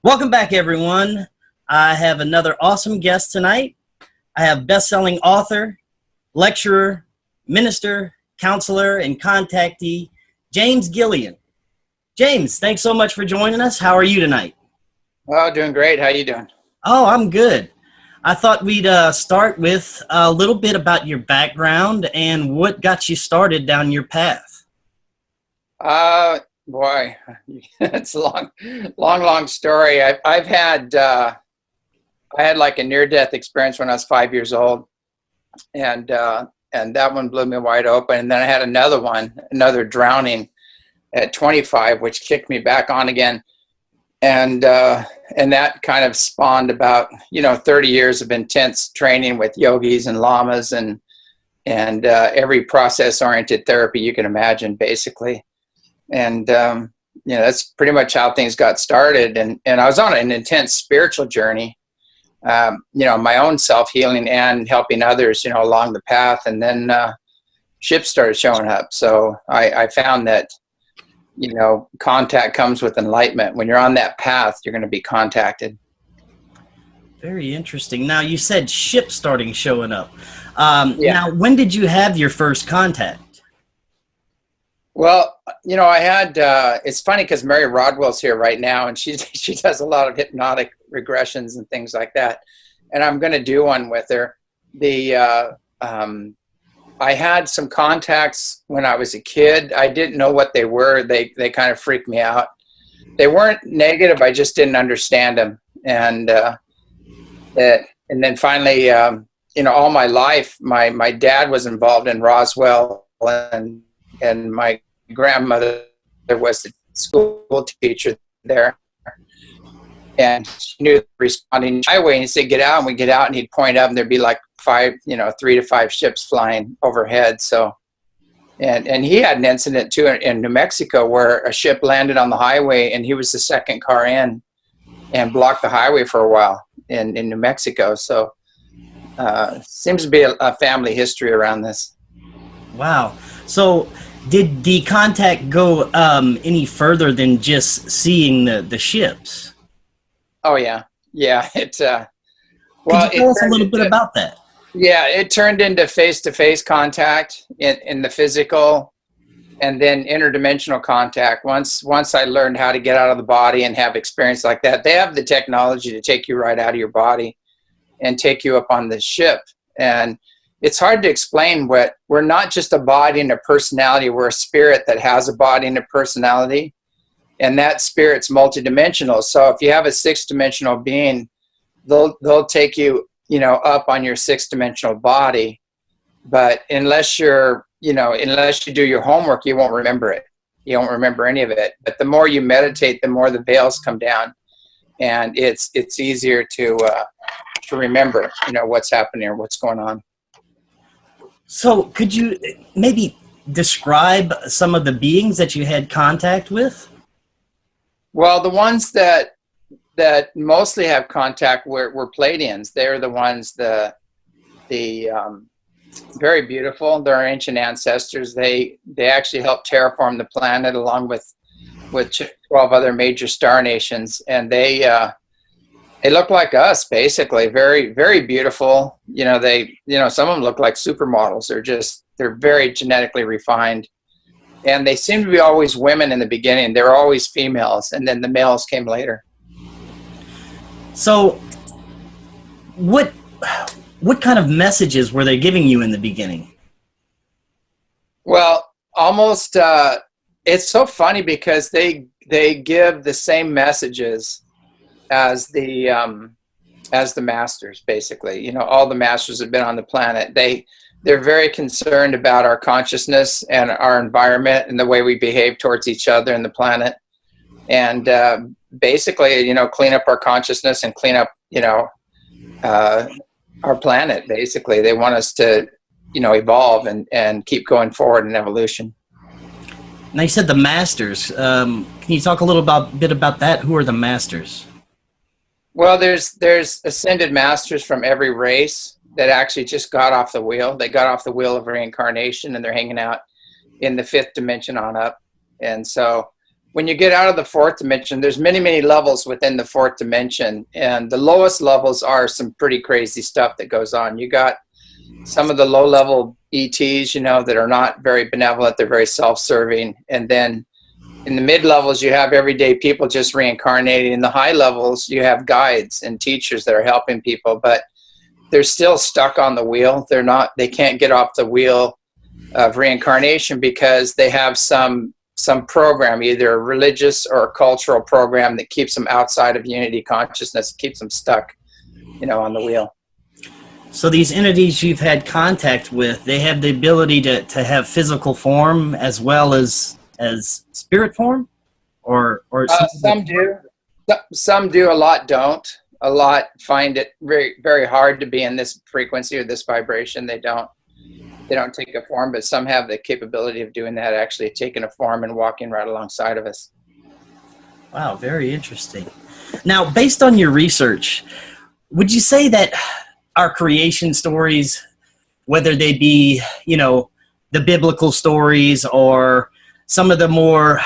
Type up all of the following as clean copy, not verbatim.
Welcome back, everyone. I have another awesome guest tonight. I have best-selling author, lecturer, minister, counselor, and contactee, James Gilliland. James, thanks so much for joining us. How are you tonight? Oh, doing great. How you doing? Oh, I'm good. I thought we'd start with a little bit about your background and what got you started down your path. Boy, it's a long story. I had like a near-death experience when I was 5 years old, and that one blew me wide open. And then I had another drowning at 25, which kicked me back on again. And that kind of spawned about 30 years of intense training with yogis and lamas and every process-oriented therapy you can imagine, basically. And that's pretty much how things got started. And I was on an intense spiritual journey, my own self-healing and helping others, along the path. And then ships started showing up. So I found that, contact comes with enlightenment. When you're on that path, you're going to be contacted. Very interesting. Now, you said ships starting showing up. Yeah. Now, when did you have your first contact? Well, I had, it's funny because Mary Rodwell's here right now, and she does a lot of hypnotic regressions and things like that. And I'm going to do one with her. I had some contacts when I was a kid. I didn't know what they were. They kind of freaked me out. They weren't negative. I just didn't understand them. And then finally, all my life, my dad was involved in Roswell, and my grandmother was the school teacher there, and she knew the responding highway, and he said, "Get out," and we get out, and he'd point up, and there'd be like 3 to 5 ships flying overhead. So, and he had an incident too in New Mexico where a ship landed on the highway, and he was the second car in and blocked the highway for a while in New Mexico. So, seems to be a family history around this. Wow. So, did the contact go any further than just seeing the ships? Oh yeah. It Could you tell us a little bit about that? Yeah, it turned into face-to-face contact in the physical, and then interdimensional contact. Once I learned how to get out of the body and have experience like that, they have the technology to take you right out of your body and take you up on the ship. And it's hard to explain. We're not just a body and a personality. We're a spirit that has a body and a personality, and that spirit's multidimensional. So if you have a 6-dimensional being, they'll take you, up on your 6-dimensional body. But unless you do your homework, you won't remember it. You won't remember any of it. But the more you meditate, the more the veils come down, and it's easier to remember, what's happening or what's going on. So could you maybe describe some of the beings that you had contact with? Well, the ones that mostly have contact were Pleiadians. They're the ones, the very beautiful. They're our ancient ancestors. They actually helped terraform the planet along with 12 other major star nations, and they look like us, basically. Very, very beautiful. Some of them look like supermodels. They're very genetically refined, and they seem to be always women in the beginning. They're always females, and then the males came later. So, what kind of messages were they giving you in the beginning? Well, almost. It's so funny because they give the same messages as the masters, basically. All the masters have been on the planet. They're very concerned about our consciousness and our environment and the way we behave towards each other and the planet, and basically, clean up our consciousness and clean up, our planet. Basically, they want us to, evolve and keep going forward in evolution. Now, you said the masters. Can you talk a little bit about that? Who are the masters? Well, there's ascended masters from every race that actually just got off the wheel. They got off the wheel of reincarnation, and they're hanging out in the 5th dimension on up. And so when you get out of the fourth dimension, there's many, many levels within the fourth dimension. And the lowest levels are some pretty crazy stuff that goes on. You got some of the low-level ETs, you know, that are not very benevolent. They're very self-serving. And then in the mid-levels, you have everyday people just reincarnating. In the high levels, you have guides and teachers that are helping people, but they're still stuck on the wheel. They can't get off the wheel of reincarnation because they have some program, either a religious or a cultural program, that keeps them outside of unity consciousness, keeps them stuck, you know, on the wheel. So these entities you've had contact with, they have the ability to have physical form as well as spirit form, or some do. Some do. A lot don't. A lot find it very, very hard to be in this frequency or this vibration. They don't take a form, but some have the capability of doing that, actually taking a form and walking right alongside of us. Wow, very interesting. Now, based on your research, would you say that our creation stories, whether they be, you know, the biblical stories or some of the more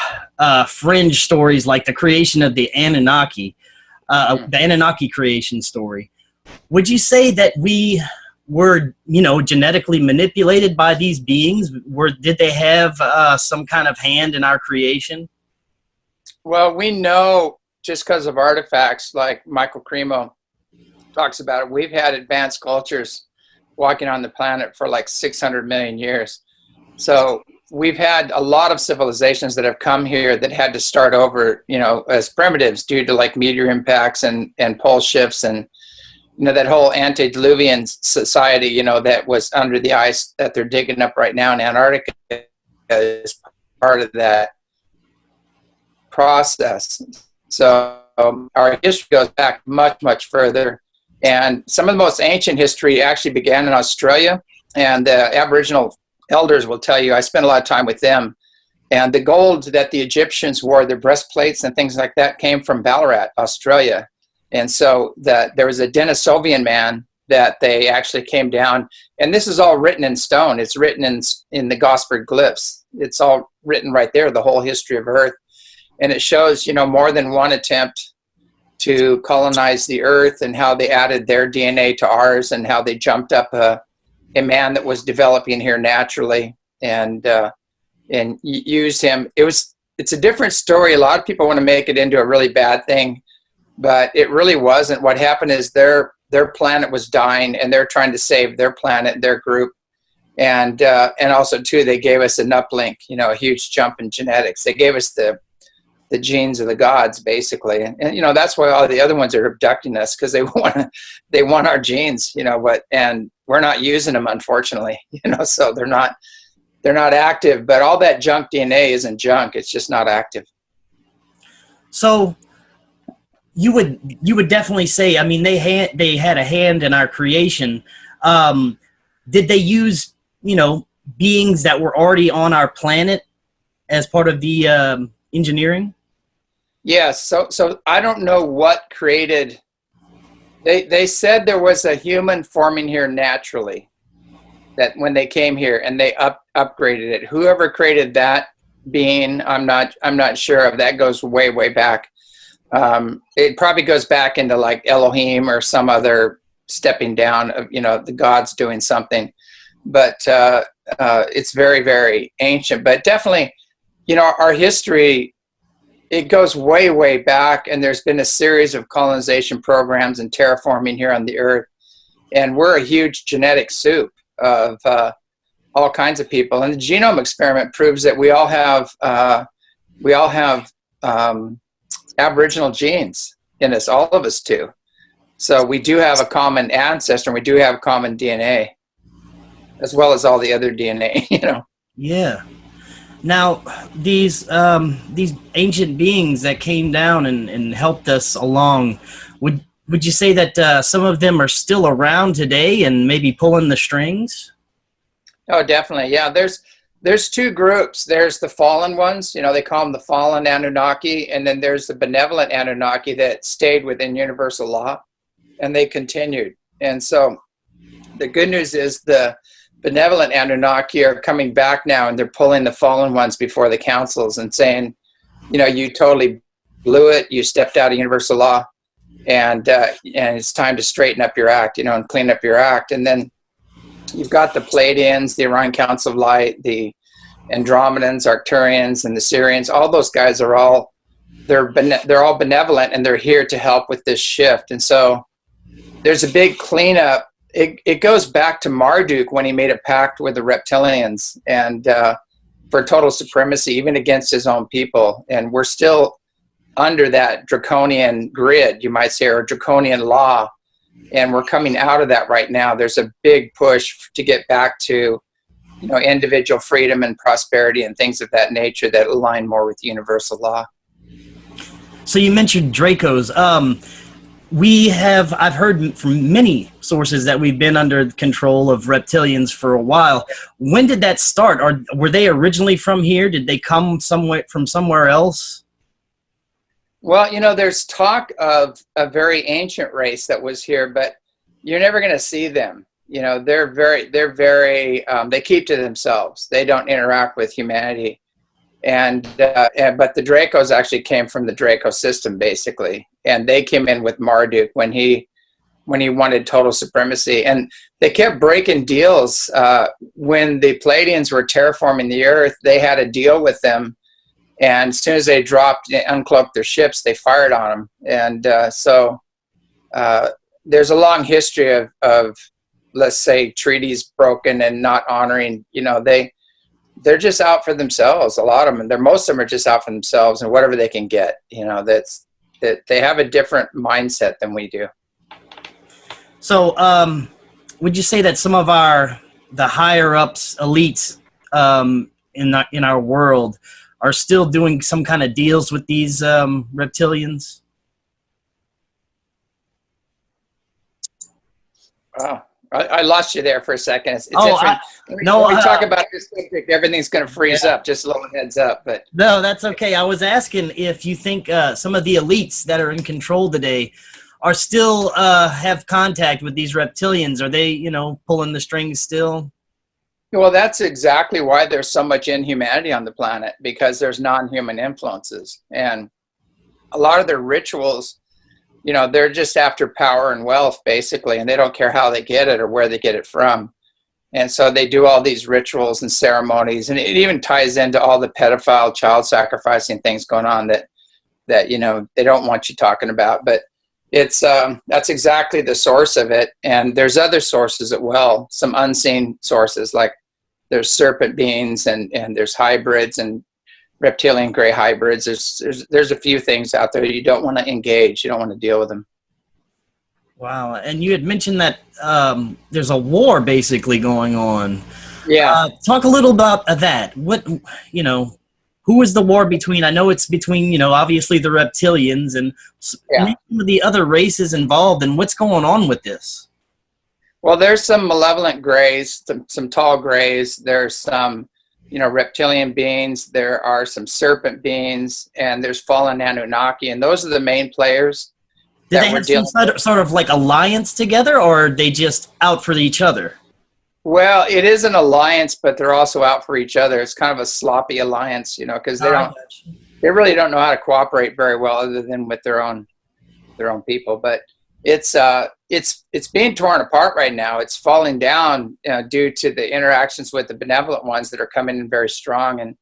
fringe stories like the creation of the Anunnaki, the Anunnaki creation story, would you say that we were, you know, genetically manipulated by these beings? Did they have some kind of hand in our creation? Well, we know just because of artifacts like Michael Cremo talks about it. We've had advanced cultures walking on the planet for like 600 million years. So we've had a lot of civilizations that have come here that had to start over, you know, as primitives due to like meteor impacts and pole shifts, and, you know, that whole antediluvian society, you know, that was under the ice that they're digging up right now in Antarctica is part of that process. So our history goes back much, much further. And some of the most ancient history actually began in Australia, and the Aboriginal elders will tell you, I spent a lot of time with them, and the gold that the Egyptians wore, their breastplates and things like that, came from Ballarat, Australia. And so there was a Denisovian man that they actually came down, and this is all written in stone. It's written in the Gosford glyphs. It's all written right there, the whole history of Earth. And it shows, you know, more than one attempt to colonize the Earth, and how they added their DNA to ours, and how they jumped up a man that was developing here naturally and used him. It's a different story. A lot of people want to make it into a really bad thing, but it really wasn't. What happened is their planet was dying, and they're trying to save their planet, their group, and also too, they gave us an uplink, you know, a huge jump in genetics. They gave us the genes of the gods, basically, and you know, that's why all the other ones are abducting us, because they want our genes, you know, and we're not using them, unfortunately, you know, so they're not active. But all that junk DNA isn't junk; it's just not active. So you would definitely say, I mean, they had a hand in our creation. Did they use, you know, beings that were already on our planet as part of the engineering? Yes. So I don't know what created. They said there was a human forming here naturally, that when they came here, and they upgraded it. Whoever created that being, I'm not sure of. That goes way, way back. It probably goes back into like Elohim or some other stepping down of, you know, the gods doing something. But it's very, very ancient. But definitely, you know, our history, it goes way, way back, and there's been a series of colonization programs and terraforming here on the Earth, and we're a huge genetic soup of all kinds of people. And the genome experiment proves that we all have Aboriginal genes in us, all of us do. So we do have a common ancestor, and we do have common DNA, as well as all the other DNA, you know. Yeah. Now, these ancient beings that came down and helped us along, would you say that some of them are still around today and maybe pulling the strings? Oh, definitely. Yeah, there's two groups. There's the fallen ones, you know, they call them the fallen Anunnaki, and then there's the benevolent Anunnaki that stayed within universal law, and they continued. And so the good news is the benevolent Anunnaki are coming back now, and they're pulling the fallen ones before the councils and saying, you know, you totally blew it. You stepped out of universal law, and it's time to straighten up your act, you know, and clean up your act. And then you've got the Pleiadians, the Orion Council of Light, the Andromedans, Arcturians, and the Syrians. All those guys are all, they're all benevolent, and they're here to help with this shift. And so there's a big cleanup. It goes back to Marduk when he made a pact with the Reptilians, and for total supremacy, even against his own people. And we're still under that draconian grid, you might say, or draconian law. And we're coming out of that right now. There's a big push to get back to, you know, individual freedom and prosperity and things of that nature that align more with universal law. So you mentioned Dracos. I've heard from many sources that we've been under the control of reptilians for a while. When did that start? Or were they originally from here? Did they come from somewhere else? Well, you know, there's talk of a very ancient race that was here, but you're never going to see them. You know, they keep to themselves. They don't interact with humanity. But the Dracos actually came from the Draco system, basically, and they came in with Marduk when he wanted total supremacy, and they kept breaking deals. When the Pleiadians were terraforming the Earth, they had a deal with them, and as soon as they uncloaked their ships, they fired on them. And so there's a long history of, let's say, treaties broken and not honoring. You know, they're just out for themselves. A lot of them, most of them are just out for themselves and whatever they can get. You know, that they have a different mindset than we do. So, would you say that some of the higher ups, elites, in our world, are still doing some kind of deals with these reptilians? Wow. I lost you there for a second. When we talk about this subject, everything's going to freeze up. Just a little heads up. But no, that's okay. I was asking if you think some of the elites that are in control today are still have contact with these reptilians. Are they, you know, pulling the strings still? Well, that's exactly why there's so much inhumanity on the planet, because there's non-human influences, and a lot of their rituals, you know, they're just after power and wealth, basically, and they don't care how they get it or where they get it from. And so they do all these rituals and ceremonies, and it even ties into all the pedophile, child sacrificing things going on that you know, they don't want you talking about. But it's that's exactly the source of it. And there's other sources as well, some unseen sources, like there's serpent beings and there's hybrids and reptilian gray hybrids. There's a few things out there you don't want to engage. You don't want to deal with them. Wow. And you had mentioned that there's a war basically going on. Yeah. Talk a little about that. What, you know, who is the war between? I know it's between, you know, obviously the reptilians and some of the other races involved, and what's going on with this? Well, there's some malevolent grays, some tall grays. There's some, you know, reptilian beings. There are some serpent beings, and there's fallen Anunnaki, and those are the main players. Did they have some sort of like alliance together, or are they just out for each other? Well, it is an alliance, but they're also out for each other. It's kind of a sloppy alliance, you know, because they really don't know how to cooperate very well, other than with their own people. But it's being torn apart right now. It's falling down due to the interactions with the benevolent ones that are coming in very strong,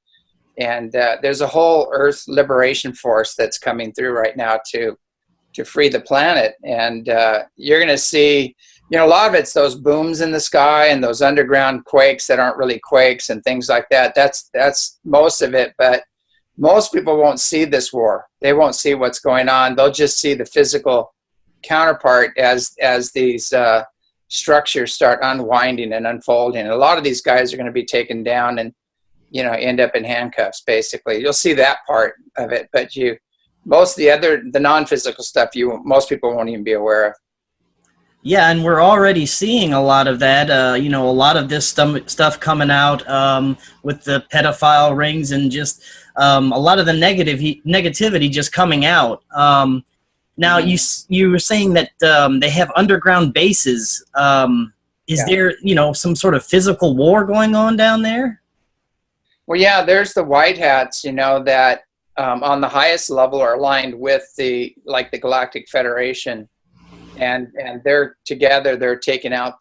and there's a whole Earth liberation force that's coming through right now to free the planet. And you're going to see, you know, a lot of it's those booms in the sky and those underground quakes that aren't really quakes and things like that. That's most of it. But most people won't see this war. They won't see what's going on. They'll just see the physical counterpart as these structures start unwinding and unfolding. And a lot of these guys are going to be taken down and, you know, end up in handcuffs, basically. You'll see that part of it, but most of the non-physical stuff, most people won't even be aware of. Yeah, and we're already seeing a lot of that. You know, a lot of this stuff coming out with the pedophile rings and just a lot of the negativity just coming out. Now, you were saying that they have underground bases. Is there, you know, some sort of physical war going on down there? Well, yeah, there's the white hats, you know, that on the highest level are aligned with the Galactic Federation, and they're together. They're taking out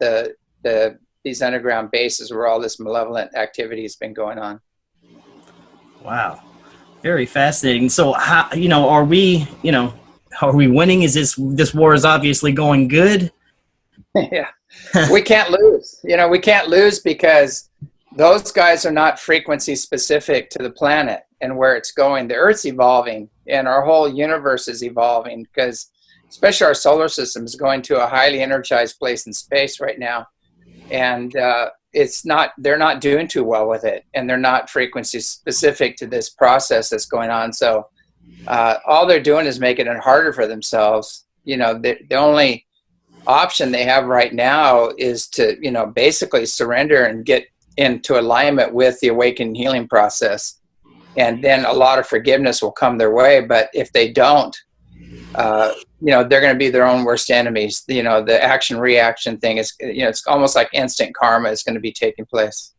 these underground bases where all this malevolent activity has been going on. Wow, very fascinating. So, how, are we winning? Is this war is obviously going good? Yeah, we can't lose. We can't lose because those guys are not frequency specific to the planet and where it's going. The Earth's evolving, and our whole universe is evolving, because especially our solar system is going to a highly energized place in space right now, and they're not doing too well with it, and they're not frequency specific to this process that's going on. So all they're doing is making it harder for themselves. The only option they have right now is to basically surrender and get into alignment with the awakening healing process, and then a lot of forgiveness will come their way. But if they don't, they're going to be their own worst enemies. The action reaction thing is, it's almost like instant karma is going to be taking place.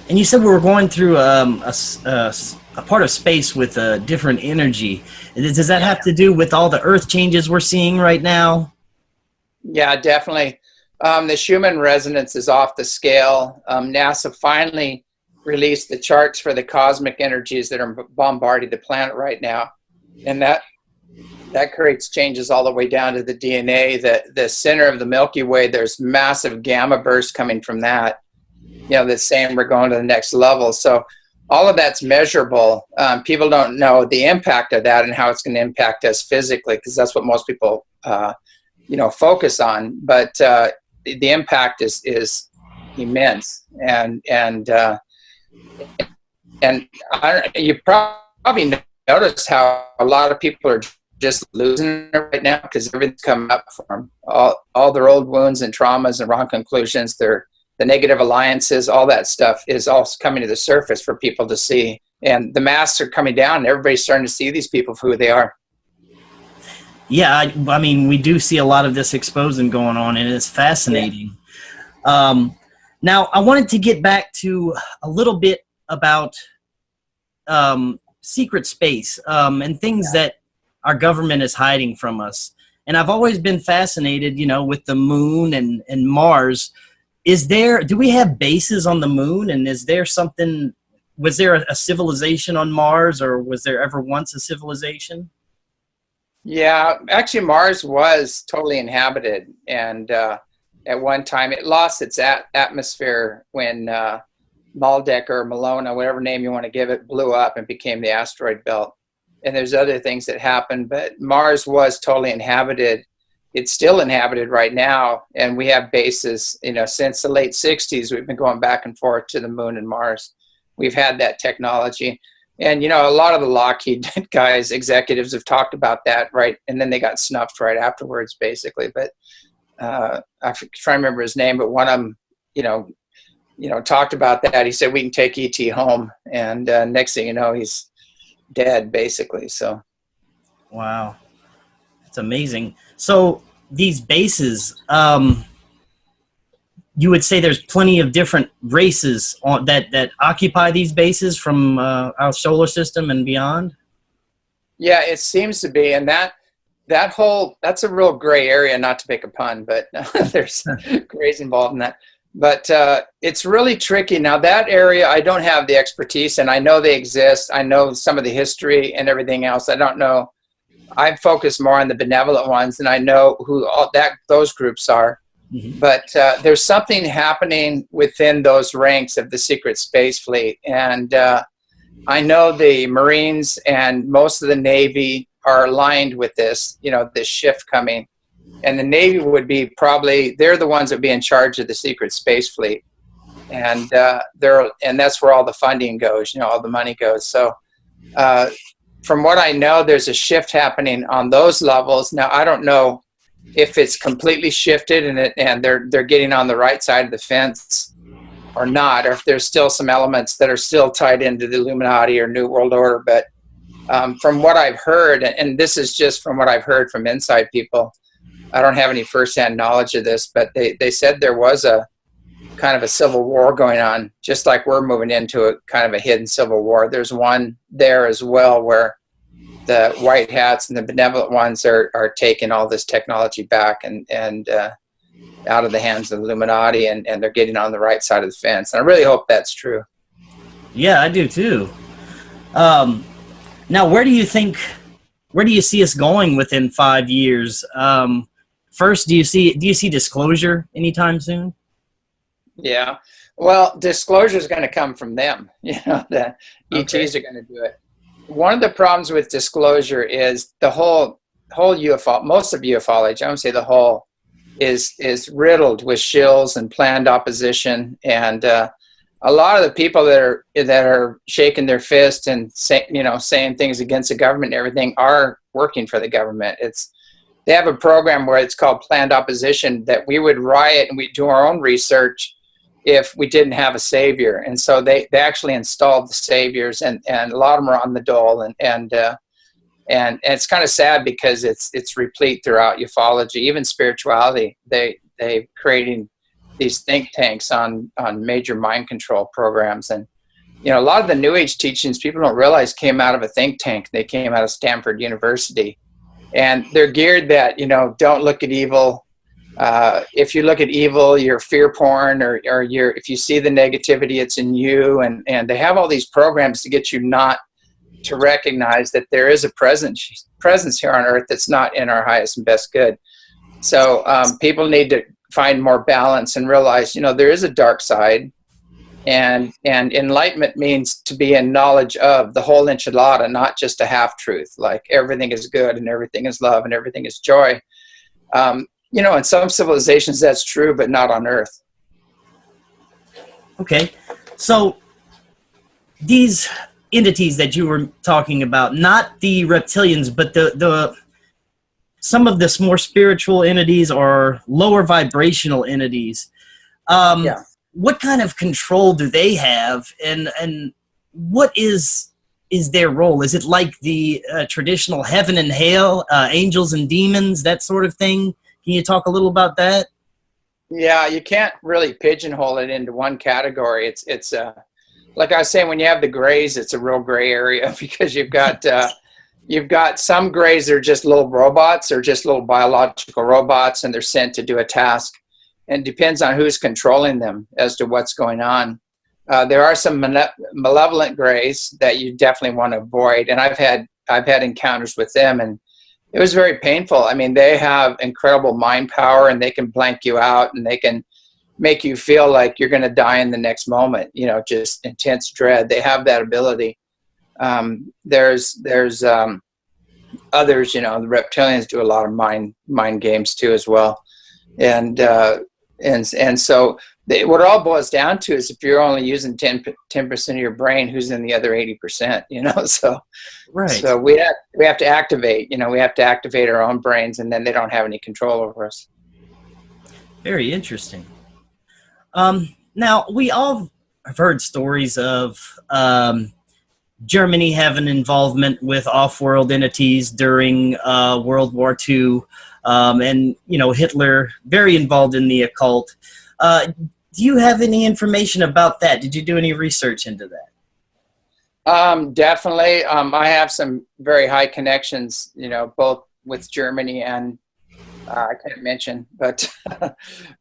And you said we were going through a part of space with a different energy. Does that have to do with all the Earth changes we're seeing right now? Yeah, definitely. The Schumann resonance is off the scale. NASA finally released the charts for the cosmic energies that are bombarding the planet right now, and that creates changes all the way down to the DNA. The center of the Milky Way, there's massive gamma bursts coming from that. That's saying we're going to the next level. So all of that's measurable. People don't know the impact of that and how it's going to impact us physically, because that's what most people focus on. But the impact is immense, and you probably notice how a lot of people are just losing it right now, because everything's coming up for them. All their old wounds and traumas and wrong conclusions, the negative alliances, all that stuff is all coming to the surface for people to see. And the masks are coming down, and everybody's starting to see these people for who they are. Yeah, I mean, we do see a lot of this exposing going on, and it's fascinating. Yeah. Now, I wanted to get back to a little bit about secret space and things that our government is hiding from us. And I've always been fascinated, with the moon and Mars. Do we have bases on the moon? And was there a civilization on Mars, or was there ever once a civilization? Yeah, actually Mars was totally inhabited, and at one time it lost its atmosphere when Maldek or Malona, whatever name you want to give it, blew up and became the asteroid belt. And there's other things that happened, but Mars was totally inhabited. It's still inhabited right now, and we have bases, since the late 60s. We've been going back and forth to the moon and Mars. We've had that technology. And, a lot of the Lockheed guys, executives, have talked about that, right? And then they got snuffed right afterwards, basically. But I try to remember his name, but one of them, talked about that. He said, we can take ET home. And next thing you know, he's dead, basically. So, wow. That's amazing. So these bases, you would say there's plenty of different races that occupy these bases from our solar system and beyond? Yeah, it seems to be. And that's a real gray area, not to make a pun, but there's grays involved in that. But it's really tricky. Now, that area, I don't have the expertise, and I know they exist. I know some of the history and everything else. I don't know. I focus more on the benevolent ones, and I know who those groups are. Mm-hmm. But there's something happening within those ranks of the secret space fleet. And I know the Marines and most of the Navy are aligned with this, this shift coming. And the Navy would be they're the ones that would be in charge of the secret space fleet. And that's where all the funding goes, all the money goes. So from what I know, there's a shift happening on those levels. Now, I don't know if it's completely shifted and they're getting on the right side of the fence or not, or if there's still some elements that are still tied into the Illuminati or New World Order. But from what I've heard, and this is just from what I've heard from inside people, I don't have any firsthand knowledge of this, but they said there was a kind of a civil war going on, just like we're moving into a kind of a hidden civil war. There's one there as well where the white hats and the benevolent ones are taking all this technology back and out of the hands of the Illuminati, and they're getting on the right side of the fence. And I really hope that's true. Yeah, I do too. Now, where do you see us going within 5 years? First, do you see disclosure anytime soon? Yeah, well, disclosure is going to come from them. The ETs are going to do it. One of the problems with disclosure is the whole UFO, most of ufology, I don't say the whole, is riddled with shills and planned opposition, and a lot of the people that are shaking their fist and saying things against the government and everything are working for the government. They have a program where it's called planned opposition, that we would riot and we do our own research if we didn't have a savior. And so they actually installed the saviors, and a lot of them are on the dole, and it's kind of sad because it's replete throughout ufology, even spirituality. They creating these think tanks on major mind control programs. And a lot of the New Age teachings, people don't realize, came out of a think tank. They came out of Stanford University, and they're geared that don't look at evil. If you look at evil, you're fear porn, or if you see the negativity, it's in you. And they have all these programs to get you not to recognize that there is a presence here on Earth that's not in our highest and best good. So people need to find more balance and realize, there is a dark side, and enlightenment means to be in knowledge of the whole enchilada, not just a half truth, like everything is good and everything is love and everything is joy. In some civilizations that's true, but not on Earth. Okay, so these entities that you were talking about, not the reptilians, but some of the more spiritual entities or lower vibrational entities, what kind of control do they have, and what is their role? Is it like the traditional heaven and hell, angels and demons, that sort of thing? Can you talk a little about that? Yeah, you can't really pigeonhole it into one category. It's like I was saying, when you have the grays, it's a real gray area, because you've got some grays that are just little robots, or just little biological robots, and they're sent to do a task. And it depends on who's controlling them as to what's going on. There are some malevolent grays that you definitely want to avoid, and I've had encounters with them, and it was very painful. I mean, they have incredible mind power, and they can blank you out, and they can make you feel like you're going to die in the next moment. Just intense dread. They have that ability. There's others. The reptilians do a lot of mind games too as well, and so what it all boils down to is, if you're only using 10% of your brain, who's in the other 80%? So right. So we have to activate. We have to activate our own brains, and then they don't have any control over us. Very interesting. Now, we all have heard stories of Germany having involvement with off-world entities during World War II, and Hitler very involved in the occult. Do you have any information about that? Did you do any research into that? Definitely. I have some very high connections, both with Germany and I can't mention, but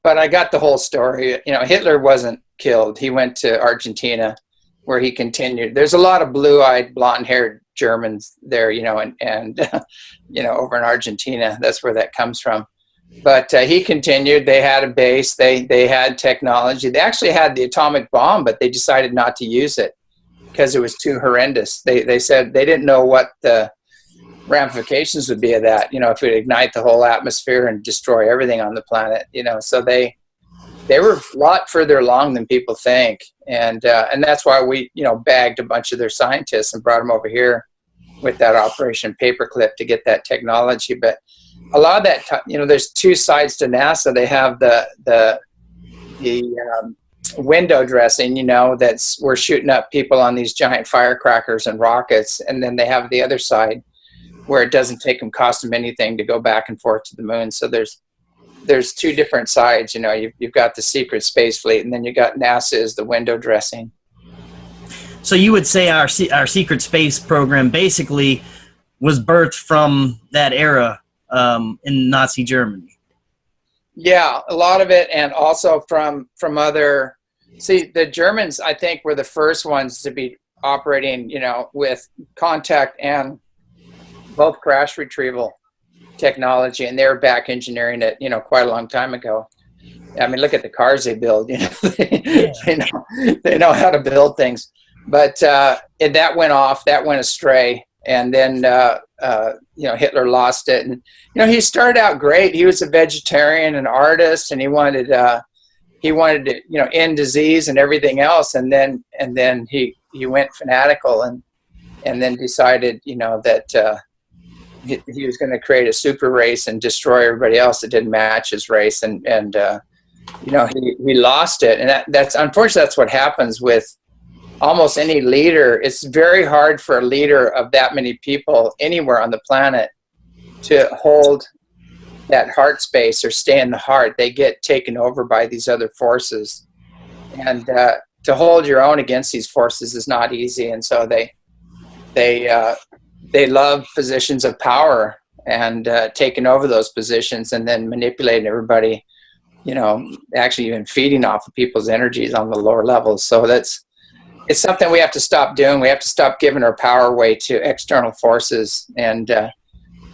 but I got the whole story. Hitler wasn't killed. He went to Argentina, where he continued. There's a lot of blue-eyed, blonde-haired Germans there, and over in Argentina. That's where that comes from. But he continued. They had a base. They had technology. They actually had the atomic bomb, but they decided not to use it because it was too horrendous. They said they didn't know what the ramifications would be of that. If it would ignite the whole atmosphere and destroy everything on the planet. So they were a lot further along than people think, and that's why we bagged a bunch of their scientists and brought them over here with that Operation Paperclip to get that technology. But a lot of that, there's two sides to NASA. They have the window dressing, we're shooting up people on these giant firecrackers and rockets, and then they have the other side where it doesn't cost them anything to go back and forth to the moon. So there's there's two different sides. You know, you've got the secret space fleet, and then you got NASA as the window dressing. So you would say our secret space program basically was birthed from that era in Nazi Germany. Yeah, a lot of it, and also from other. See, the Germans, I think, were the first ones to be operating, you know, with contact and both crash retrieval technology, and they were back engineering it, you know, quite a long time ago. I mean, look at the cars they build. You know, they know how to build things. But that went off, that went astray, and then you know, Hitler lost it. And you know, he started out great. He was a vegetarian, an artist, and he wanted to, you know, end disease and everything else. And then he went fanatical, and then decided, you know, that he was going to create a super race and destroy everybody else that didn't match his race. And you know, he lost it. And that's unfortunately, that's what happens with almost any leader. It's very hard for a leader of that many people anywhere on the planet to hold that heart space or stay in the heart. They get taken over by these other forces, and to hold your own against these forces is not easy. And so they love positions of power, and taking over those positions, and then manipulating everybody, you know, actually even feeding off of people's energies on the lower levels. So it's something we have to stop doing. We have to stop giving our power away to external forces, and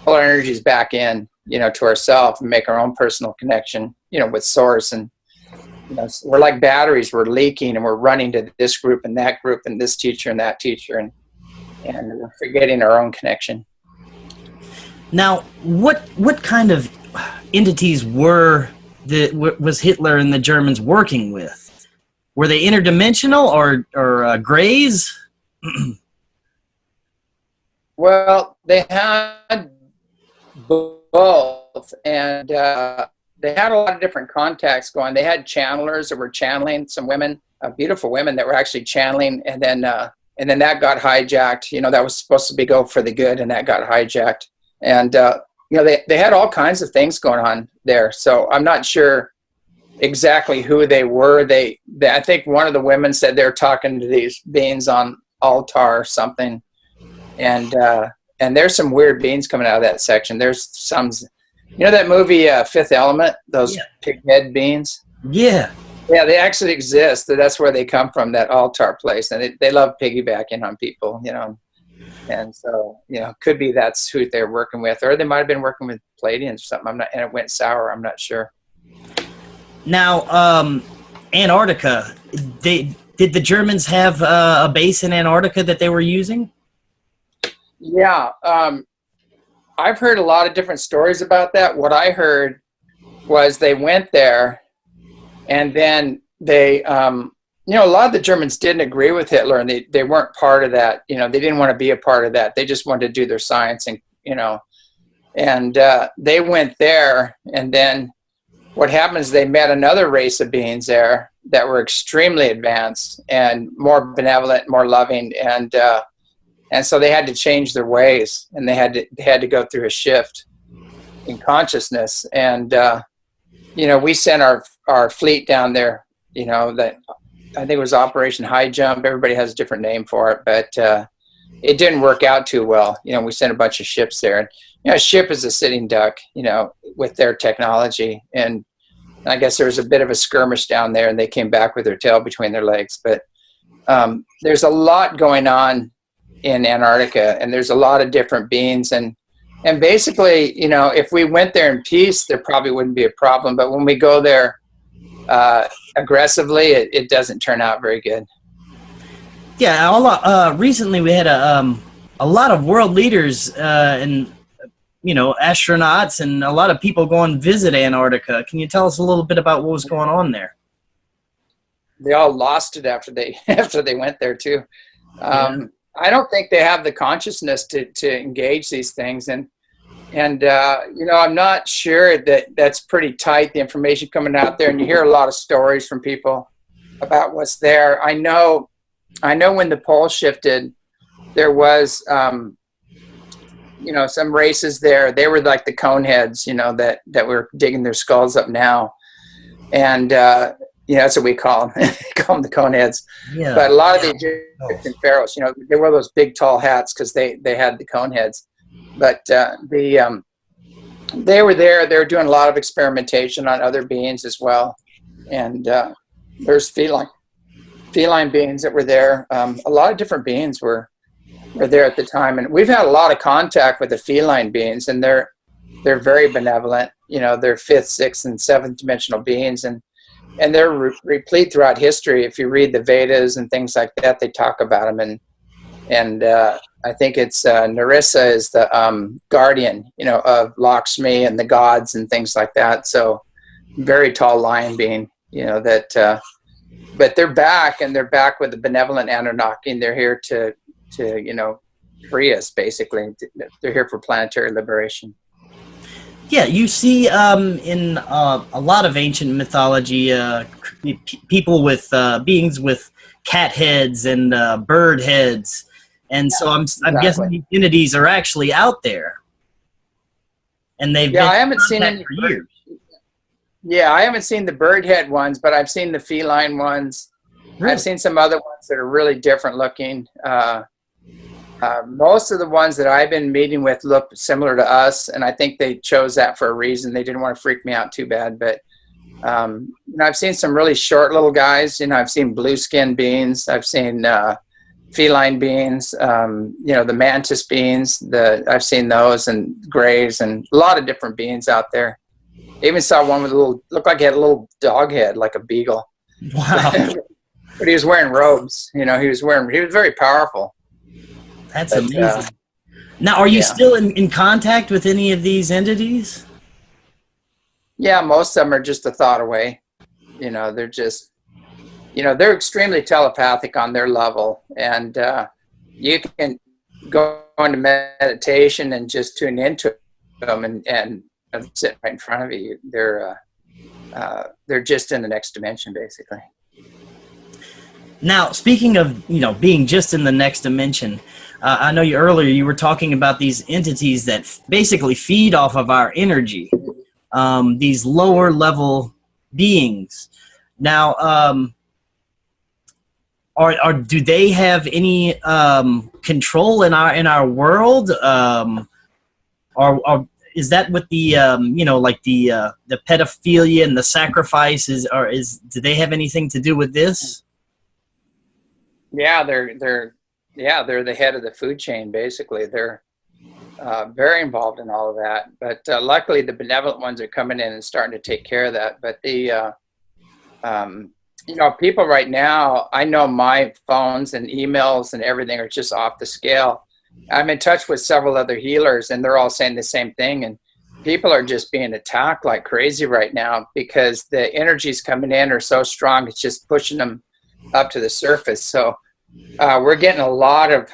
pull our energies back in, you know, to ourselves, and make our own personal connection, you know, with source. And you know, we're like batteries. We're leaking, and we're running to this group and that group and this teacher and that teacher, and we're forgetting our own connection. Now, what kind of entities was Hitler and the Germans working with? Were they interdimensional or grays? Well, they had both, and they had a lot of different contacts going. They had channelers that were channeling some women, beautiful women that were actually channeling, and then that got hijacked. You know, that was supposed to be go for the good, and that got hijacked. And you know, they had all kinds of things going on there. So I'm not sure exactly who they were. I think one of the women said they're talking to these beings on altar or something, and there's some weird beings coming out of that section. There's some, you know, that movie Fifth Element, those pig head beings. Yeah, they actually exist. That's where they come from, that altar place, and they love piggybacking on people, you know. And so, you know, could be that's who they're working with, or they might have been working with Palladians or something. And it went sour. I'm not sure. Now, Antarctica, did the Germans have a base in Antarctica that they were using? Yeah, I've heard a lot of different stories about that. What I heard was they went there, and then they, you know, a lot of the Germans didn't agree with Hitler, and they weren't part of that. You know, they didn't want to be a part of that. They just wanted to do their science, and, you know, and they went there, and then what happens, they met another race of beings there that were extremely advanced and more benevolent, more loving, and so they had to change their ways, and they had to go through a shift in consciousness. And you know, we sent our fleet down there. You know, that I think it was Operation High Jump. Everybody has a different name for it, but it didn't work out too well. You know, we sent a bunch of ships there, and you know, a ship is a sitting duck, you know, with their technology. And I guess there was a bit of a skirmish down there, and they came back with their tail between their legs. But there's a lot going on in Antarctica, and there's a lot of different beings. And basically, you know, if we went there in peace, there probably wouldn't be a problem. But when we go there aggressively, it doesn't turn out very good. Yeah, recently we had a lot of world leaders and, you know, astronauts and a lot of people go and visit Antarctica. Can you tell us a little bit about what was going on there? They all lost it after they went there too. I don't think they have the consciousness to engage these things, and you know, I'm not sure that's pretty tight, the information coming out there, and you hear a lot of stories from people about what's there. I know when the pole shifted, there was some races there, they were like the coneheads, that were digging their skulls up now. And, that's what we call them. Call them the coneheads. Yeah. But a lot of the Egyptian pharaohs, they wore those big tall hats because they had the coneheads. But they were there. They were doing a lot of experimentation on other beings as well. And there's feline beings that were there. A lot of different beings were there at the time. And we've had a lot of contact with the feline beings, and they're very benevolent. They're 5th, 6th, and 7th dimensional beings. And they're replete throughout history. If you read the Vedas and things like that, they talk about them. And I think it's Narissa is the guardian, of Lakshmi and the gods and things like that. So very tall lion being, but they're back, and they're back with the benevolent Anunnaki, and they're here to free us, basically. They're here for planetary liberation. Yeah, you see in a lot of ancient mythology, people with beings with cat heads and bird heads, and so I'm guessing these entities are actually out there, and they've been I haven't seen any for years. Yeah, I haven't seen the bird head ones, but I've seen the feline ones. Really? I've seen some other ones that are really different looking. Most of the ones that I've been meeting with look similar to us, and I think they chose that for a reason. They didn't want to freak me out too bad, but I've seen some really short little guys. I've seen blue skin beings. I've seen feline beings. The mantis beings. I've seen those, and grays, and a lot of different beings out there. I even saw one with looked like he had a little dog head, like a beagle. Wow! But he was wearing robes. He was very powerful. That's amazing. Now, are you still in contact with any of these entities? Yeah, most of them are just a thought away. They're just, they're extremely telepathic on their level. And you can go into meditation and just tune into them and sit right in front of you. They're just in the next dimension, basically. Now, speaking of, being just in the next dimension, I know earlier you were talking about these entities that basically feed off of our energy, these lower level beings. Now, do they have any control in our world, or is that with the like the pedophilia and the sacrifices, or do they have anything to do with this? Yeah, they're the head of the food chain, basically. They're very involved in all of that. But luckily, the benevolent ones are coming in and starting to take care of that. But the people right now, I know my phones and emails and everything are just off the scale. I'm in touch with several other healers, and they're all saying the same thing. And people are just being attacked like crazy right now because the energies coming in are so strong. It's just pushing them up to the surface. So we're getting a lot of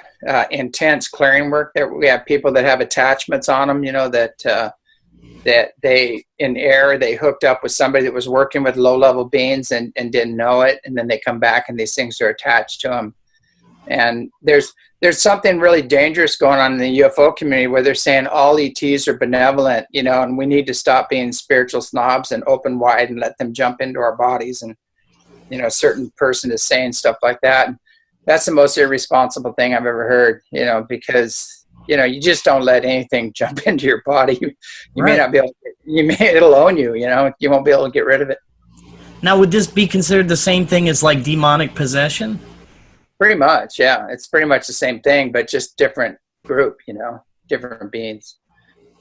intense clearing work. There, we have people that have attachments on them, that they in air they hooked up with somebody that was working with low-level beings and didn't know it, and then they come back and these things are attached to them. And there's something really dangerous going on in the UFO community where they're saying all ETs are benevolent, and we need to stop being spiritual snobs and open wide and let them jump into our bodies. And a certain person is saying stuff like that. That's the most irresponsible thing I've ever heard, because, you just don't let anything jump into your body. You may not be able to, it'll own you, you won't be able to get rid of it. Now, would this be considered the same thing as like demonic possession? Pretty much, yeah. It's pretty much the same thing, but just different group, different beings.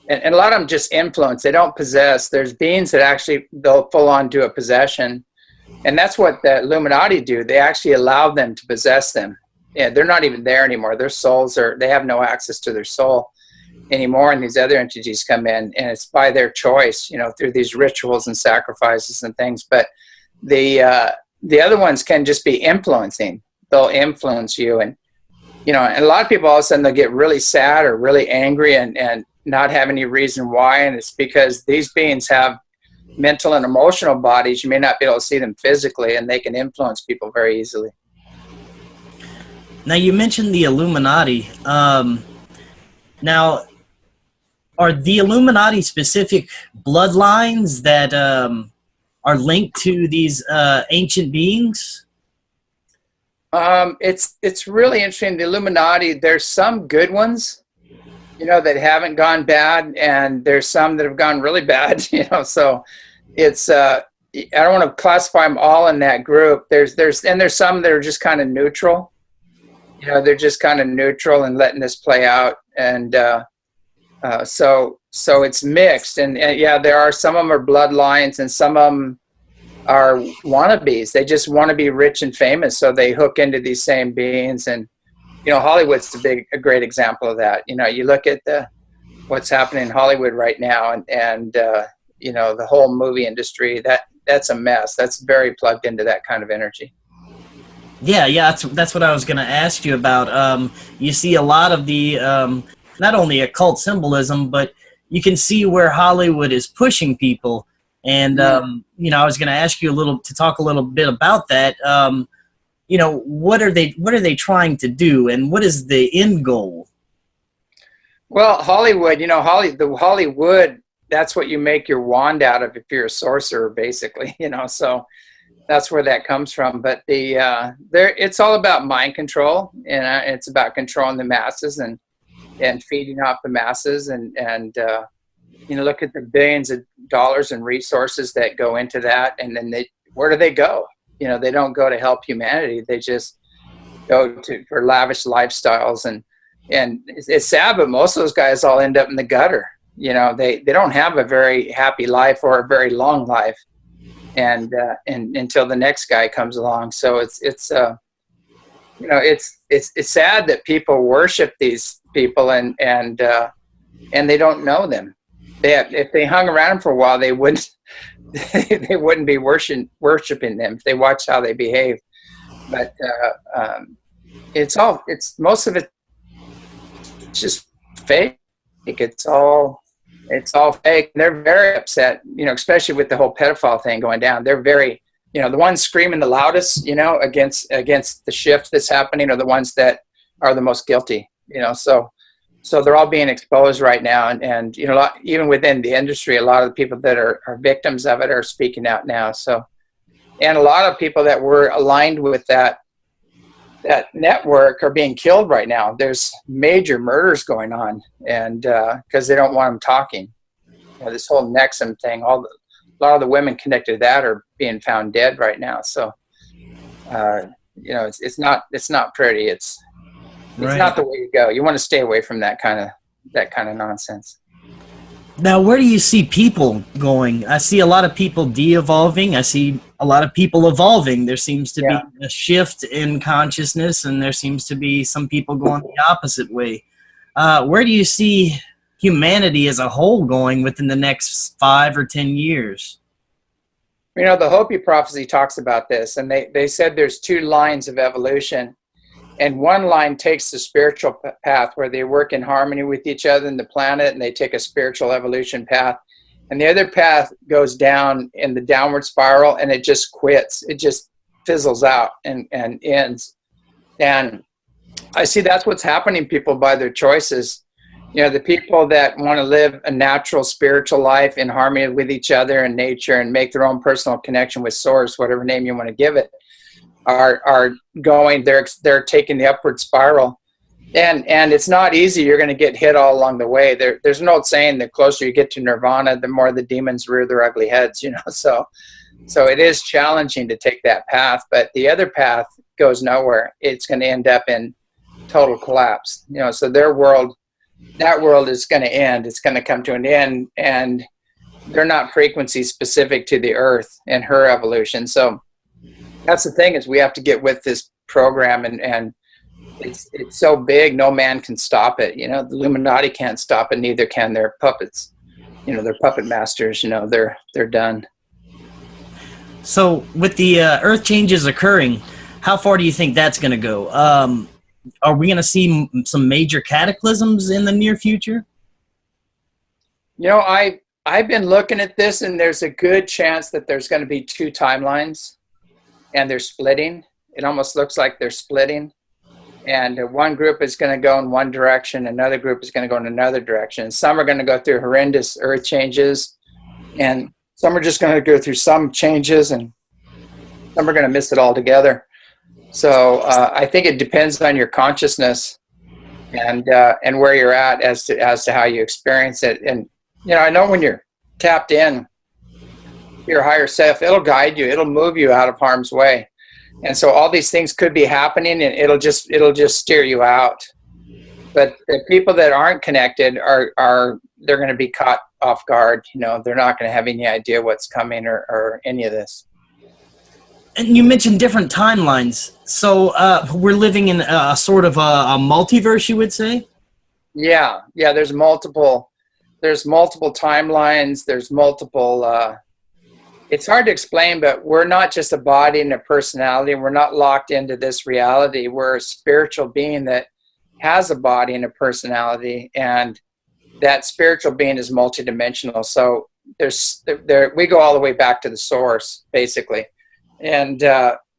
And a lot of them just influence. They don't possess. There's beings that actually, they'll full on do a possession. And that's what the Illuminati do. They actually allow them to possess them. Yeah, they're not even there anymore. Their souls they have no access to their soul anymore. And these other entities come in, and it's by their choice, through these rituals and sacrifices and things. But the other ones can just be influencing. They'll influence you. And, and a lot of people all of a sudden they'll get really sad or really angry and not have any reason why. And it's because these beings have mental and emotional bodies. You may not be able to see them physically, and they can influence people very easily. Now, you mentioned the Illuminati. Now, Are the Illuminati specific bloodlines that are linked to these ancient beings? It's really interesting. The Illuminati, there's some good ones, that haven't gone bad, and there's some that have gone really bad, so it's I don't want to classify them all in that group. There's some that are just kind of neutral. They're just kind of neutral and letting this play out, and so it's mixed. And yeah, there are some of them are bloodlines, and some of them are wannabes. They just want to be rich and famous, so they hook into these same beings. And Hollywood's a great example of that. You look at what's happening in Hollywood right now, and the whole movie industry. That's a mess. That's very plugged into that kind of energy. Yeah, that's what I was going to ask you about. You see a lot of the not only occult symbolism, but you can see where Hollywood is pushing people. And I was going to ask you to talk a little bit about that. What are they trying to do, and what is the end goal? Well, Hollywood, Hollywood, that's what you make your wand out of if you're a sorcerer, basically. So that's where that comes from. But it's all about mind control, and it's about controlling the masses and feeding off the masses, and look at the billions of dollars and resources that go into that, and then where do they go? They don't go to help humanity. They just go for lavish lifestyles, and it's sad, but most of those guys all end up in the gutter. They don't have a very happy life or a very long life, and until the next guy comes along. So it's sad that people worship these people, and they don't know them. If they hung around them for a while, they wouldn't be worshiping them if they watch how they behave. But most of it just fake. It's all fake. And they're very upset, especially with the whole pedophile thing going down. They're very, the ones screaming the loudest, against the shift that's happening are the ones that are the most guilty, So they're all being exposed right now, and even within the industry, a lot of the people that are victims of it are speaking out now. So, and a lot of people that were aligned with that network are being killed right now. There's major murders going on, and because they don't want them talking. This whole Nexum thing, a lot of the women connected to that are being found dead right now. So, it's not pretty. It's not the way to go. You want to stay away from that kind of nonsense. Now, where do you see people going? I see a lot of people de-evolving. I see a lot of people evolving. There seems to be a shift in consciousness, and there seems to be some people going the opposite way. Where do you see humanity as a whole going within the next 5 or 10 years? The Hopi prophecy talks about this, and they said there's 2 lines of evolution. And one line takes the spiritual path where they work in harmony with each other and the planet, and they take a spiritual evolution path. And the other path goes down in the downward spiral, and it just quits. It just fizzles out and ends. And I see that's what's happening to people by their choices. The people that want to live a natural spiritual life in harmony with each other and nature and make their own personal connection with source, whatever name you want to give it, are going, they're taking the upward spiral, and it's not easy. You're going to get hit all along the way. There's an old saying, the closer you get to nirvana, the more the demons rear their ugly heads, so it is challenging to take that path, but the other path goes nowhere. It's going to end up in total collapse, so that world is going to end. It's going to come to an end, and they're not frequencies specific to the earth and her evolution. So that's the thing, is we have to get with this program, and it's so big, no man can stop it. The Illuminati can't stop it, neither can their puppets. They're puppet masters. They're done. So with the earth changes occurring, how far do you think that's going to go? Are we going to see some major cataclysms in the near future? I've been looking at this, and there's a good chance that there's going to be 2 timelines. And they're splitting. It almost looks like they're splitting. And one group is going to go in one direction, another group is going to go in another direction. Some are going to go through horrendous earth changes, and some are just going to go through some changes, and some are going to miss it altogether. So I think it depends on your consciousness and where you're at as to how you experience it. And I know when you're tapped in your higher self, it'll guide you, it'll move you out of harm's way. And so all these things could be happening, and it'll just steer you out. But the people that aren't connected they're going to be caught off guard. They're not going to have any idea what's coming or any of this. And you mentioned different timelines. So we're living in a sort of a multiverse, you would say? Yeah. There's multiple timelines. There's multiple. It's hard to explain, but we're not just a body and a personality. We're not locked into this reality. We're a spiritual being that has a body and a personality, and that spiritual being is multidimensional. So we go all the way back to the source, basically. And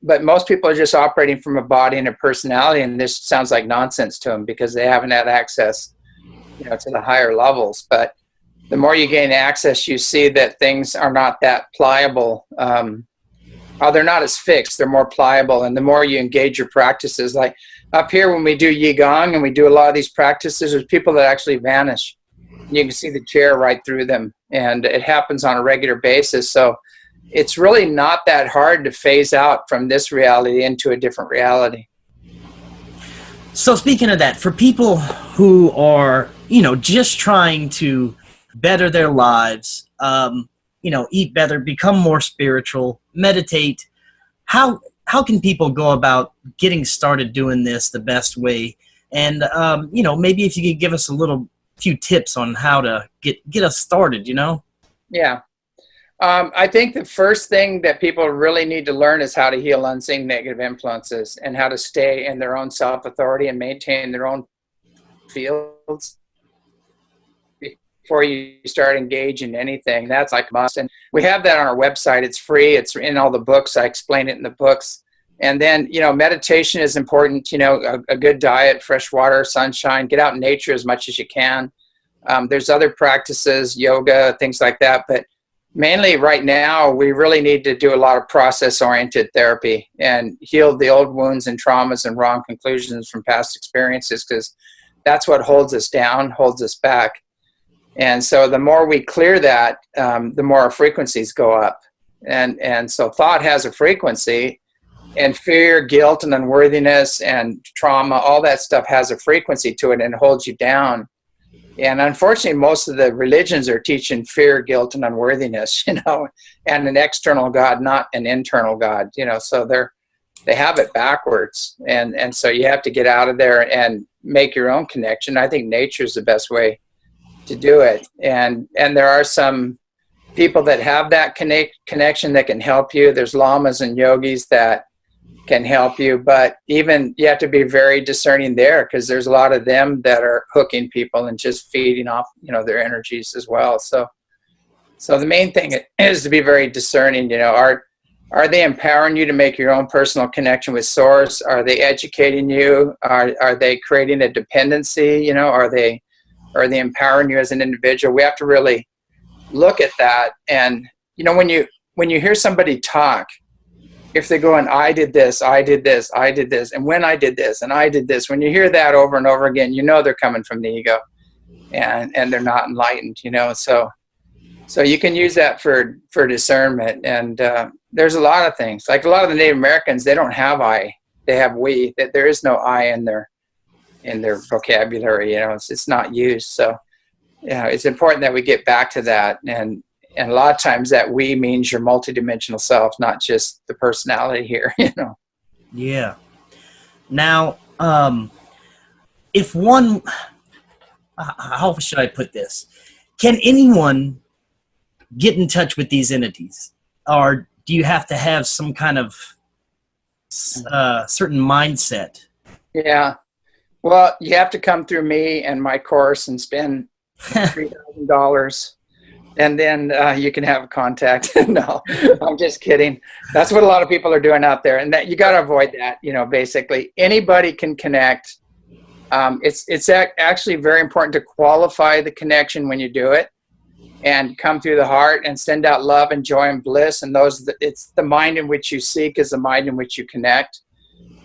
but most people are just operating from a body and a personality, and this sounds like nonsense to them because they haven't had access, to the higher levels. But the more you gain access, you see that things are not that pliable. They're not as fixed. They're more pliable. And the more you engage your practices, like up here when we do Qigong and we do a lot of these practices, there's people that actually vanish. You can see the chair right through them. And it happens on a regular basis. So it's really not that hard to phase out from this reality into a different reality. So speaking of that, for people who are, just trying to better their lives, eat better, become more spiritual, meditate, how can people go about getting started doing this the best way? And, maybe if you could give us few tips on how to get us started, Yeah. I think the first thing that people really need to learn is how to heal unseen negative influences and how to stay in their own self-authority and maintain their own fields before you start engaging in anything. That's like a must. And we have that on our website. It's free. It's in all the books. I explain it in the books. And then, meditation is important, a good diet, fresh water, sunshine, get out in nature as much as you can. There's other practices, yoga, things like that. But mainly right now, we really need to do a lot of process-oriented therapy and heal the old wounds and traumas and wrong conclusions from past experiences, because that's what holds us down, holds us back. And so the more we clear that, the more our frequencies go up. And so thought has a frequency, and fear, guilt, and unworthiness and trauma, all that stuff has a frequency to it and holds you down. And unfortunately, most of the religions are teaching fear, guilt, and unworthiness, and an external God, not an internal God, so they have it backwards. And so you have to get out of there and make your own connection. I think nature is the best way to do it. And there are some people that have that connection that can help you. There's lamas and yogis that can help you, but even you have to be very discerning there, because there's a lot of them that are hooking people and just feeding off their energies as well. So the main thing is to be very discerning. Are they empowering you to make your own personal connection with source? Are they educating you? Are they creating a dependency? Are they empowering you as an individual? We have to really look at that. And when you hear somebody talk, if they're going, I did this, I did this, I did this, and when I did this, and I did this, when you hear that over and over again, they're coming from the ego, and they're not enlightened, So you can use that for discernment. And there's a lot of things. Like a lot of the Native Americans, they don't have I, they have we. That there is no I in their vocabulary. It's not used. So it's important that we get back to that. And a lot of times that we means your multidimensional self, not just the personality here, Yeah. Now, if one, how should I put this? Can anyone get in touch with these entities? Or do you have to have some kind of certain mindset? Yeah. Well, you have to come through me and my course and spend $3,000. and then you can have contact. No, I'm just kidding. That's what a lot of people are doing out there, and that you got to avoid that. Basically anybody can connect. It's actually very important to qualify the connection when you do it, and come through the heart and send out love and joy and bliss. And it's the mind in which you seek is the mind in which you connect,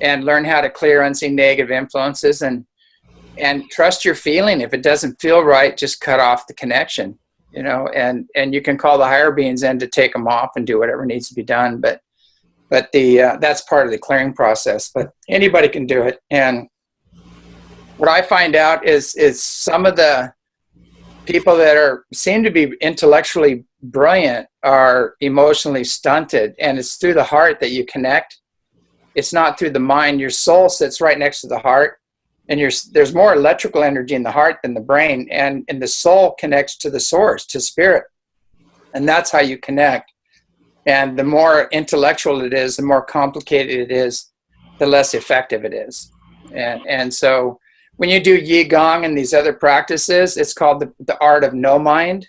and learn how to clear unseen negative influences, and trust your feeling. If it doesn't feel right, just cut off the connection, and you can call the higher beings in to take them off and do whatever needs to be done. But that's part of the clearing process, but anybody can do it. And what I find out is some of the people that seem to be intellectually brilliant are emotionally stunted, and it's through the heart that you connect. It's not through the mind. Your soul sits right next to the heart, and there's more electrical energy in the heart than the brain, and the soul connects to the source, to spirit, and that's how you connect. And the more intellectual it is, the more complicated it is, the less effective it is. And so when you do Qigong and these other practices, it's called the art of no mind.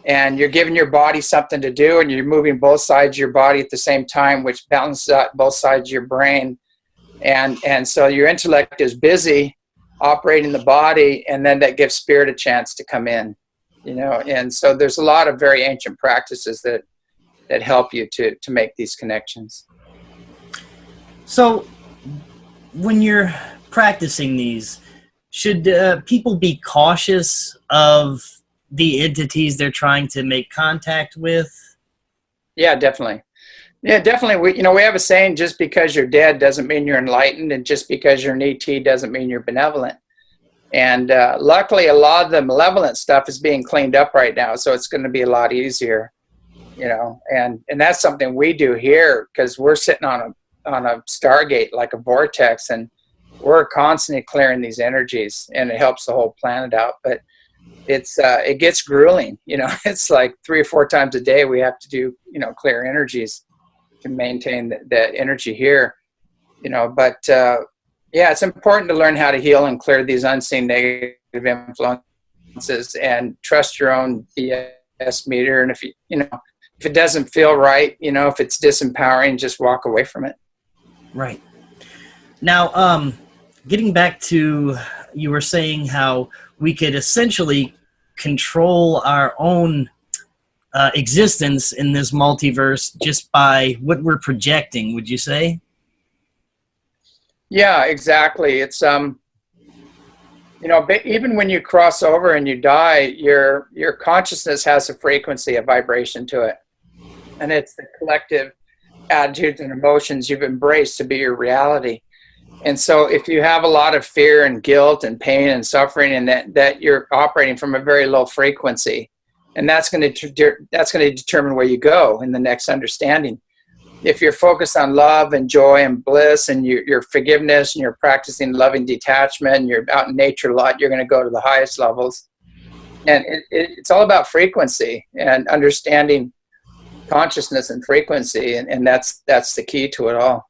And you're giving your body something to do, and you're moving both sides of your body at the same time, which balances out both sides of your brain. And so your intellect is busy operating the body, and then that gives spirit a chance to come in, And so there's a lot of very ancient practices that help you to make these connections. So when you're practicing these, should people be cautious of the entities they're trying to make contact with? Yeah, definitely. We have a saying: just because you're dead doesn't mean you're enlightened, and just because you're an ET doesn't mean you're benevolent. And luckily, a lot of the malevolent stuff is being cleaned up right now, so it's going to be a lot easier, And that's something we do here, because we're sitting on a stargate, like a vortex, and we're constantly clearing these energies, and it helps the whole planet out. But it gets grueling, It's like 3 or 4 times a day we have to do, clear energies to maintain the energy here, But it's important to learn how to heal and clear these unseen negative influences, and trust your own BS meter. And if if it doesn't feel right, if it's disempowering, just walk away from it. Right. Now, getting back to, you were saying how we could essentially control our own existence in this multiverse just by what we're projecting, would you say? Yeah, exactly. It's even when you cross over and you die, your consciousness has a frequency, a vibration to it, and it's the collective attitudes and emotions you've embraced to be your reality. And so if you have a lot of fear and guilt and pain and suffering, and that you're operating from a very low frequency, and that's going to determine where you go in the next understanding. If you're focused on love and joy and bliss, and your forgiveness, and you're practicing loving detachment, and you're out in nature a lot, you're going to go to the highest levels. And it's all about frequency and understanding consciousness and frequency, and that's the key to it all.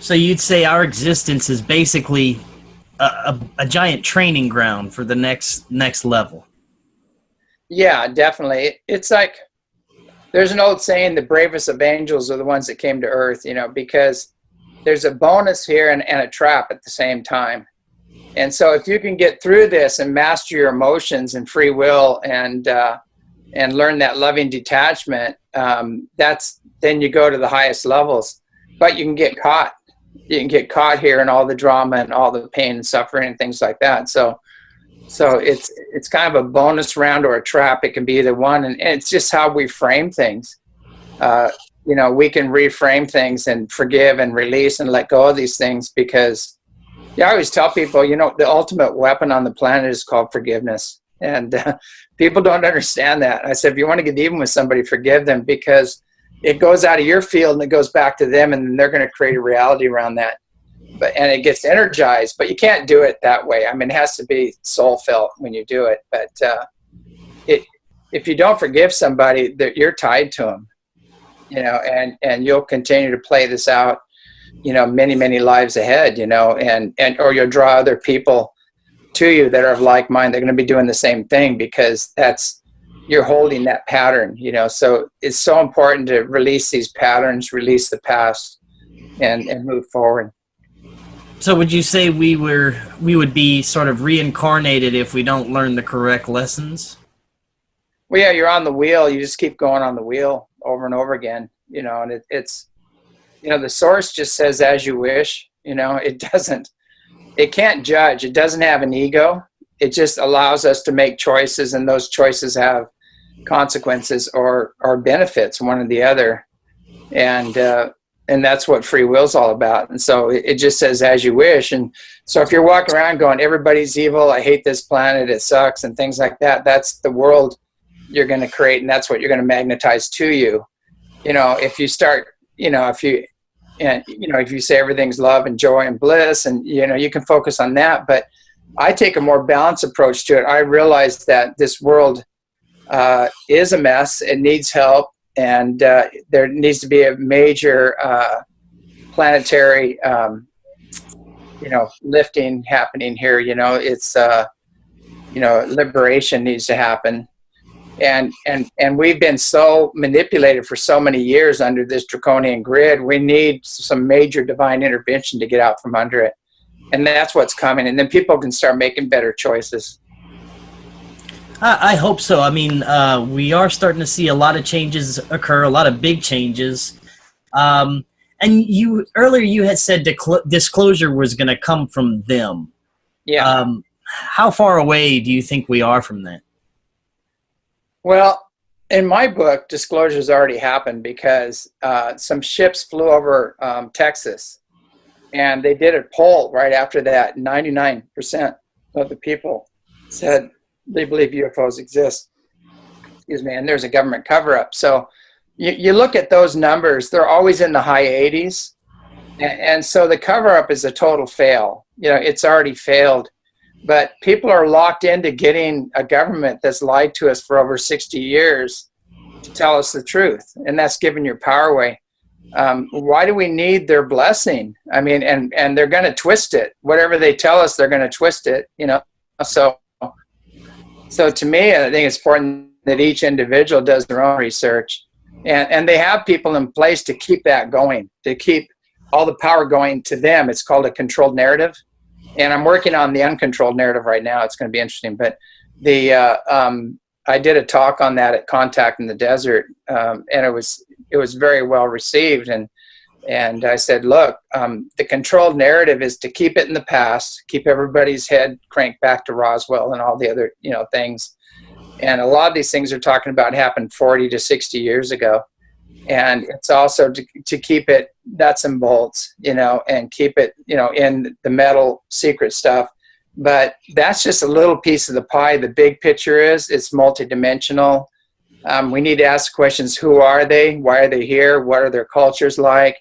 So you'd say our existence is basically a giant training ground for the next level. Yeah, definitely. It's like, there's an old saying, the bravest of angels are the ones that came to earth, because there's a bonus here and a trap at the same time. And so if you can get through this and master your emotions and free will, and learn that loving detachment, then you go to the highest levels. But you can get caught. You can get caught here in all the drama and all the pain and suffering and things like that. So it's kind of a bonus round or a trap. It can be either one, and it's just how we frame things. We can reframe things and forgive and release and let go of these things, because I always tell people, the ultimate weapon on the planet is called forgiveness. And people don't understand that. I said, if you want to get even with somebody, forgive them, because it goes out of your field and it goes back to them, and they're going to create a reality around that. And it gets energized, but you can't do it that way. I mean, it has to be soul felt when you do it. But if you don't forgive somebody, you're tied to them, and you'll continue to play this out, many, many lives ahead, or you'll draw other people to you that are of like mind. They're going to be doing the same thing, because that's you're holding that pattern, you know. So it's so important to release these patterns, release the past, and move forward. So would you say we would be sort of reincarnated if we don't learn the correct lessons? Well, yeah, you're on the wheel. You just keep going on the wheel over and over again, you know, and it's, you know, the source just says as you wish, you know. It can't judge. It doesn't have an ego. It just allows us to make choices, and those choices have consequences or benefits, one or the other. And that's what free will is all about. And so it just says as you wish. And so if you're walking around going, everybody's evil, I hate this planet, it sucks, and things like that, that's the world you're going to create, and that's what you're going to magnetize to you. You know, if you start, you know, if you say everything's love and joy and bliss, and, you know, you can focus on that. But I take a more balanced approach to it. I realize that this world is a mess. It needs help. And there needs to be a major planetary, you know, lifting happening here. You know, it's, you know, liberation needs to happen. And we've been so manipulated for so many years under this draconian grid. We need some major divine intervention to get out from under it. And that's what's coming. And then people can start making better choices. I hope so. I mean, we are starting to see a lot of changes occur, a lot of big changes. And earlier you had said disclosure was going to come from them. Yeah. How far away do you think we are from that? Well, in my book, disclosure's already happened, because some ships flew over Texas, and they did a poll right after that. 99% of the people said they believe UFOs exist. Excuse me. And there's a government cover-up. So you look at those numbers, they're always in the high 80s. And so the cover-up is a total fail. You know, it's already failed. But people are locked into getting a government that's lied to us for over 60 years to tell us the truth. And that's giving your power away. Why do we need their blessing? I mean, and they're going to twist it. Whatever they tell us, they're going to twist it, you know. So to me, I think it's important that each individual does their own research. And they have people in place to keep that going, to keep all the power going to them. It's called a controlled narrative. And I'm working on the uncontrolled narrative right now. It's going to be interesting. But I did a talk on that at Contact in the Desert, and it was very well received. And I said, look, the controlled narrative is to keep it in the past, keep everybody's head cranked back to Roswell and all the other, you know, things. And a lot of these things are talking about happened 40 to 60 years ago. And it's also to keep it nuts and bolts, you know, and keep it, you know, in the metal secret stuff. But that's just a little piece of the pie. The big picture is it's multidimensional. We need to ask questions. Who are they? Why are they here? What are their cultures like?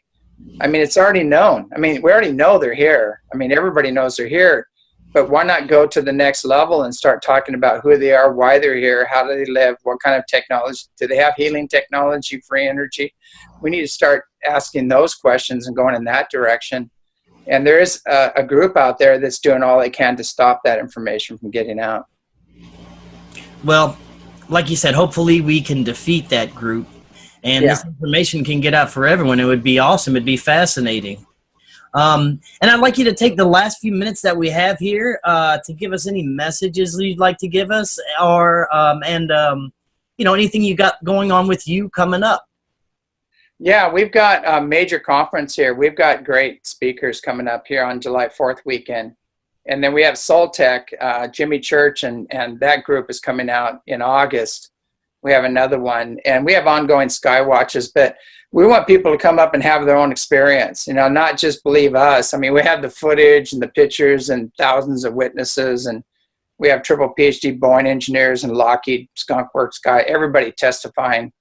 I mean, it's already known. I mean, we already know they're here. I mean, everybody knows they're here. But why not go to the next level and start talking about who they are, why they're here, how do they live, what kind of technology, do they have healing technology, free energy? We need to start asking those questions and going in that direction. And there is a group out there that's doing all they can to stop that information from getting out. Well, like you said, hopefully we can defeat that group, and this information can get out for everyone. It would be awesome. It'd be fascinating. And I'd like you to take the last few minutes that we have here to give us any messages you'd like to give us, or you know, anything you got going on with you coming up. Yeah, we've got a major conference here. We've got great speakers coming up here on July 4th weekend. And then we have Soul Tech, Jimmy Church, and that group is coming out in August. We have another one, and we have ongoing sky watches, but we want people to come up and have their own experience, you know, not just believe us. I mean, we have the footage and the pictures and thousands of witnesses, and we have triple PhD Boeing engineers and Lockheed, Skunk Works guy, everybody testifying,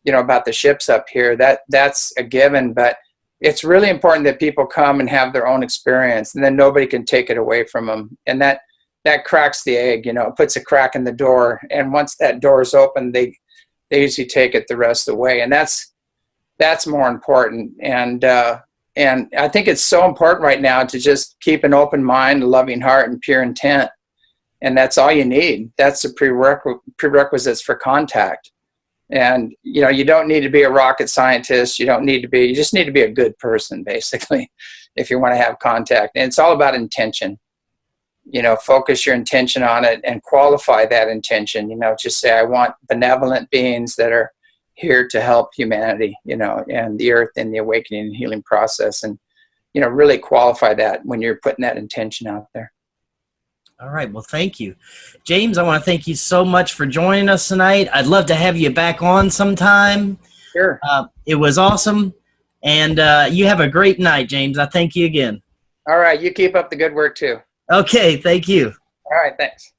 you know, about the ships up here. That's a given, but it's really important that people come and have their own experience, and then nobody can take it away from them. And that cracks the egg, you know, it puts a crack in the door. And once that door is open, they usually take it the rest of the way. And that's more important. And I think it's so important right now to just keep an open mind, a loving heart, and pure intent. And that's all you need. That's the prerequisites for contact. And, you know, you don't need to be a rocket scientist. You just need to be a good person, basically, if you want to have contact. And it's all about intention. You know, focus your intention on it and qualify that intention. You know, just say, I want benevolent beings that are here to help humanity, you know, and the earth in the awakening and healing process. And, you know, really qualify that when you're putting that intention out there. All right. Well, thank you. James, I want to thank you so much for joining us tonight. I'd love to have you back on sometime. Sure. It was awesome. And you have a great night, James. I thank you again. All right. You keep up the good work, too. Okay. Thank you. All right. Thanks.